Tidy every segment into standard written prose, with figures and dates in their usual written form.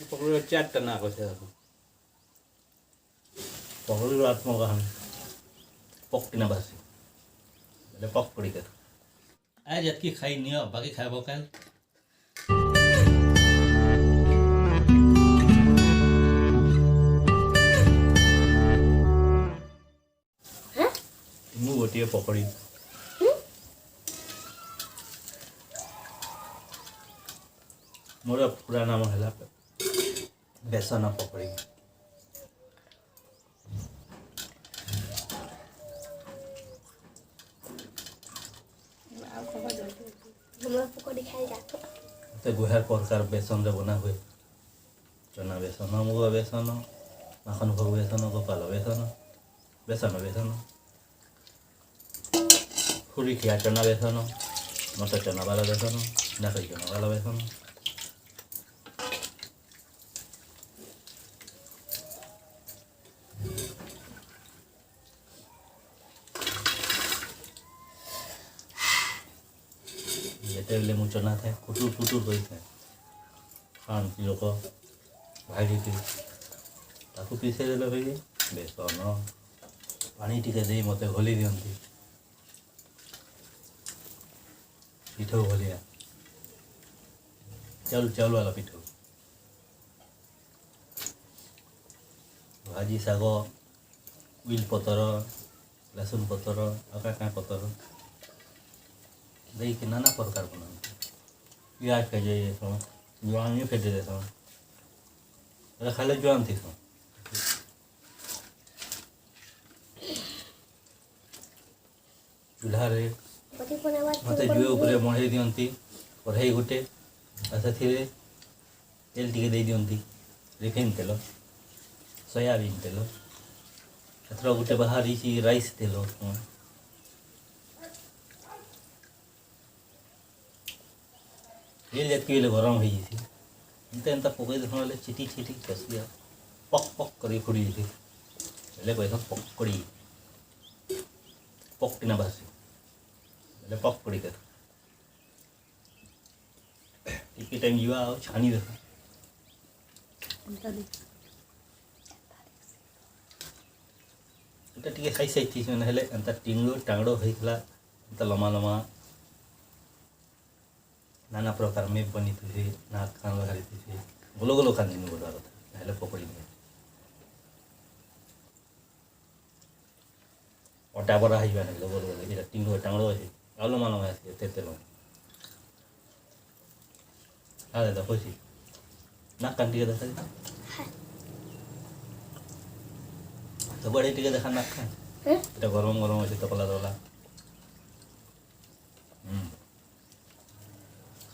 पकड़ी चारटा ना को पकड़ी आत्मकहानी पकटी ना बासी એટલે પકડી કર આ જતકી ખાઈ નહીં બાકી ખાય બકાલ ମୁଁ ଗୋଟିଏ ପକଡ଼ି ମୋର ପୁରା ନାମ ହେଲା ବେସନ ପକଡ଼ି तो गुहार प्रकार बेसन रे बना हुए चना बेसन मुग बेसन माखन भोग बेसन गोपाल बेसन बेसन बेसन खुरी खिया चना बेसन मटर चना वाला बेसन नाकई चना वाला बेसन तेल मु चना था कुटुर कुटुर होई था खान की लोक भाजी थी ताकू पीसे देले भाई बेसन पानी टिके दे मते घोली दियंती पिठो घोलिया चाउल वाला पिठो भाजी साग उइल पतर लहसुन पतर आका पतर दही के नाना प्रकार बनाते प्याज के जाइए सो जुआन ही फेंटे देते हैं खाले जुआन थी सो चूल्हा रे मत जुए ऊपर मढ़े दियंती कढ़ाई गोटे से तेल टिके दे दियंती रिफाइन तेल सोयाबीन तेल एथर गोटे बाहरी राइस तेल ये जतकी गरम हो एंता पकई देखा चिटी चिटी कसिया पक पक कर फुड़ी कह पकड़ी पकटी ना बासी पकड़ी कर टिके टाइम जुआ छानी देख टे खाई साइज थी एंता टिंगो टांगड़ो होता एंता लमा लमा नाना प्रकार में बनी थी नाक कान लगाई थी गोलो गोलो कान दिन बोलवा कथा हेले पकड़ी नहीं अटा बड़ा है गोल गोल ये टिंगो टांगड़ो है आलो मानो है तेते लो आ दे खुशी नाक कान टिके देखा तो बड़े टिके देखा नाक कान এটা গরম গরম আছে তকলা তকলা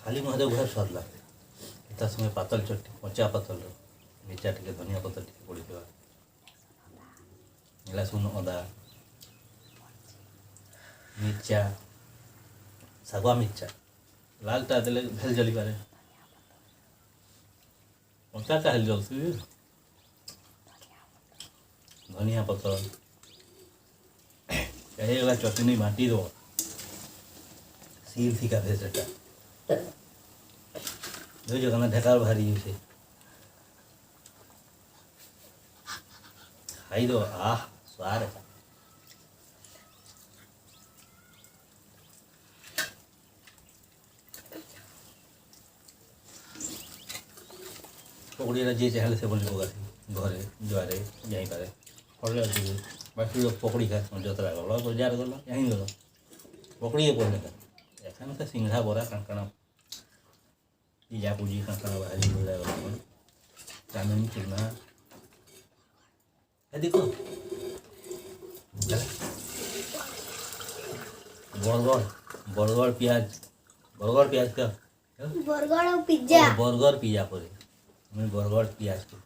खाली मुझे बहुत स्वाद लगे ता संगे पातल चटनी कच्चा पातल मिर्चा टे धनिया पतर टे पड़ी लहसुन अदा मिर्चा सागुआ मिर्चा लालटा देले भेल जली पारे कच्चा का हेल जलती धनिया पतर यही चटनी बाटी दो सील थी का भेजटा जो जगह ढेकार भारी से खाई दो आह स्वाद पकड़ी जे चाहे से बोली पका घरे जुआरे जाई पारे पड़े बाकी लोग पकड़ी खा जतरा गल जार गल यहीं गल पकड़ी पड़े एखान तो सिंघा बरा कांकणा पिजा पूजी कांकणा भाजी बोला चांदनी चूना देखो बर्गर बर्गर प्याज का बर्गर और पिज्जा बर्गर पिज्जा पर मैं बर्गर प्याज को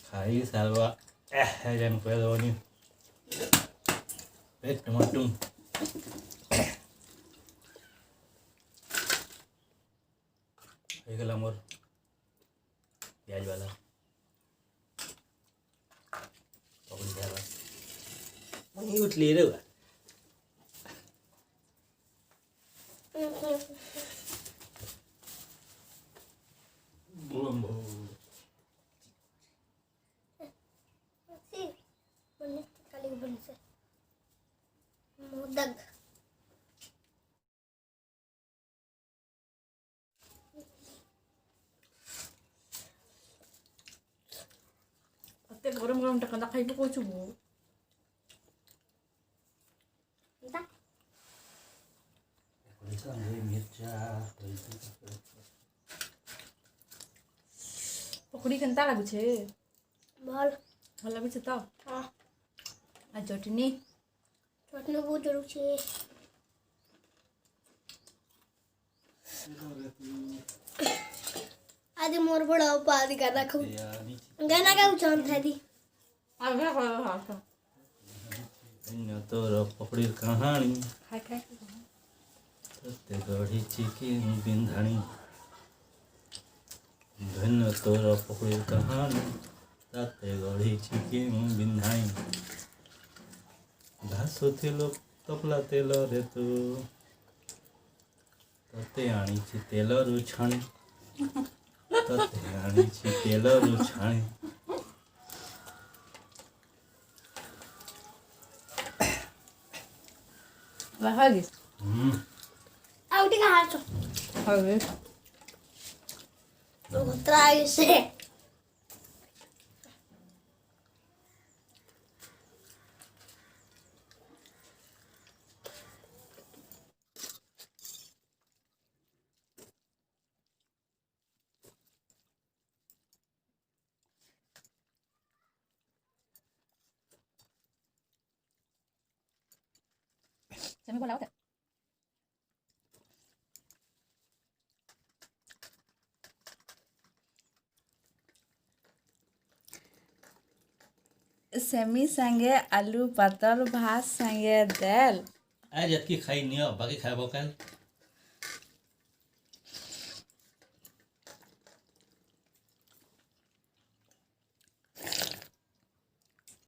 खाई सालवा जन कह दबनी पेट टमाटो गला मोर प्याज वाला पकड़ी जावा वही उठली रे मोदक ଏତେ ଗରମ ଗରମ ଟା କେନ୍ତା ଖାଇବୁ କହୁଛୁ ବୋ ଏନ୍ତା ପକୁଡ଼ି କେନ୍ତା ଲାଗୁଛେ ଭଲ ଭଲ ଲାଗୁଛେ ତ ହଁ ଆଉ ଚଟନି ଚଟନି ବହୁତ ଜରୁରୀ आदि मोर बड़ा उपाधि कर रखू गाना का उचान था दी ଆଉ ଭେ ଭାତ ତୋର ପକଡ଼ିର କାହାଣୀ ଖାଇ ଖାଇ ତତେ ଗଢ଼ିଛି କି ବିନ୍ଧାଣି ଧନ୍ୟ ତୋର ପକଡ଼ିର କାହାଣୀ ତତେ ଗଢ଼ିଛି କି ବିନ୍ଧାଣି ଭାସୁଥିଲୁ ତପଲା ତେଲରେ ତୁ ତତେ ଆଣିଛି ତେଲରୁ ଛାଣି ତତେ ଆଣିଛି ତେଲରୁ ଛାଣି ବାହାରି आउटी का हाथ ହଉ तो उतरा इसे ସେମି ଭଲ ଲାଗୁತ್ತೆ सेमी संगे आलू पतल भात संगे दाल आज एतकी खाई नियो बाकी खाइबो काल